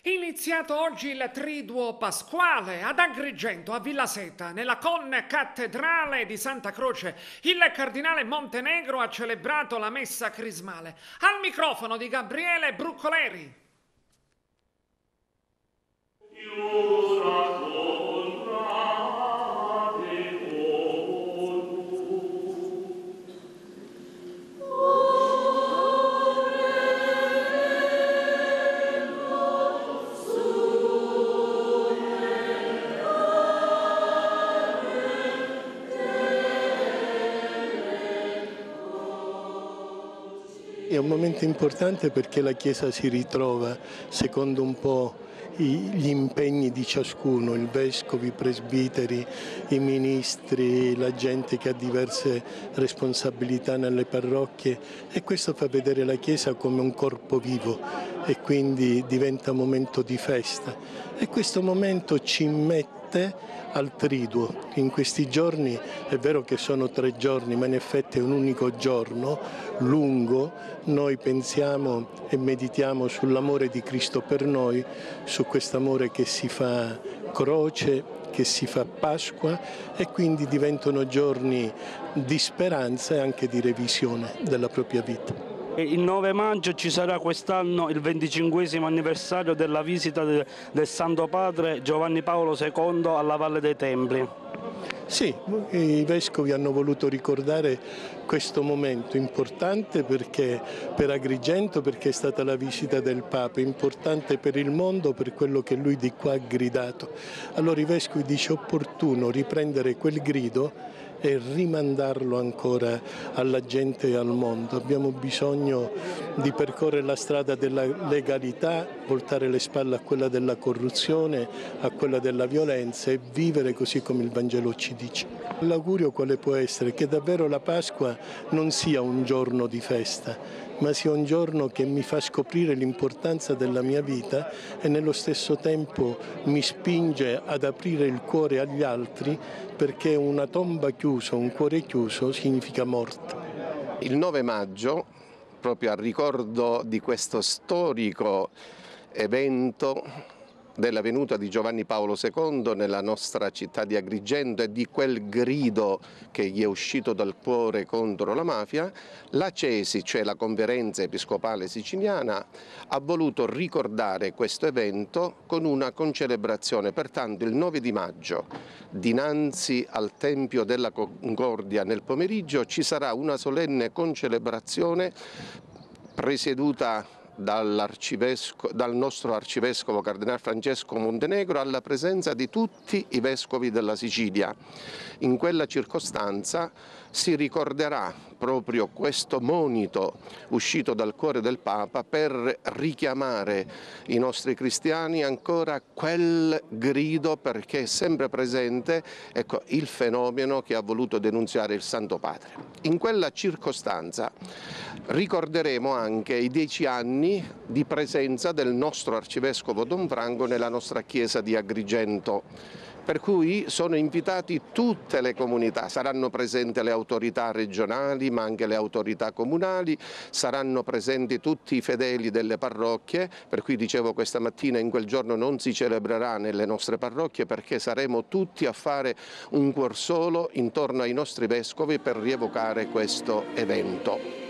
Iniziato oggi il Triduo Pasquale ad Agrigento, a Villaseta, nella concattedrale di Santa Croce, il cardinale Montenegro ha celebrato la messa crismale. Al microfono di Gabriele Bruccoleri. È un momento importante perché la Chiesa si ritrova, secondo un po' gli impegni di ciascuno, il vescovo, i presbiteri, i ministri, la gente che ha diverse responsabilità nelle parrocchie, e questo fa vedere la Chiesa come un corpo vivo e quindi diventa un momento di festa. E questo momento ci mette al Triduo. In questi giorni è vero che sono 3 giorni, ma in effetti è un unico giorno lungo. Noi pensiamo e meditiamo sull'amore di Cristo per noi, su quest'amore che si fa croce, che si fa Pasqua, e quindi diventano giorni di speranza e anche di revisione della propria vita. Il 9 maggio ci sarà quest'anno il 25° anniversario della visita del Santo Padre Giovanni Paolo II alla Valle dei Templi. Sì, i vescovi hanno voluto ricordare questo momento importante per Agrigento, perché è stata la visita del Papa, importante per il mondo per quello che lui di qua ha gridato. Allora i vescovi dice opportuno riprendere quel grido e rimandarlo ancora alla gente e al mondo. Abbiamo bisogno di percorrere la strada della legalità, voltare le spalle a quella della corruzione, a quella della violenza e vivere così come il Vangelo ci dice. L'augurio quale può essere? Che davvero la Pasqua non sia un giorno di festa, ma sia un giorno che mi fa scoprire l'importanza della mia vita e nello stesso tempo mi spinge ad aprire il cuore agli altri, perché una tomba chiusa, un cuore chiuso significa morte. Il 9 maggio, proprio a ricordo di questo storico evento della venuta di Giovanni Paolo II nella nostra città di Agrigento e di quel grido che gli è uscito dal cuore contro la mafia, la CESI, cioè la Conferenza Episcopale Siciliana, ha voluto ricordare questo evento con una concelebrazione. Pertanto il 9 di maggio, dinanzi al Tempio della Concordia nel pomeriggio, ci sarà una solenne concelebrazione presieduta dal nostro arcivescovo cardinale Francesco Montenegro, alla presenza di tutti i vescovi della Sicilia. In quella circostanza si ricorderà proprio questo monito uscito dal cuore del Papa per richiamare i nostri cristiani ancora a quel grido, perché è sempre presente, ecco, il fenomeno che ha voluto denunziare il Santo Padre. In quella circostanza ricorderemo anche i 10 anni di presenza del nostro arcivescovo Don Franco nella nostra chiesa di Agrigento. Per cui sono invitati tutte le comunità, saranno presenti le autorità regionali ma anche le autorità comunali, saranno presenti tutti i fedeli delle parrocchie, per cui dicevo questa mattina in quel giorno non si celebrerà nelle nostre parrocchie perché saremo tutti a fare un cuor solo intorno ai nostri vescovi per rievocare questo evento.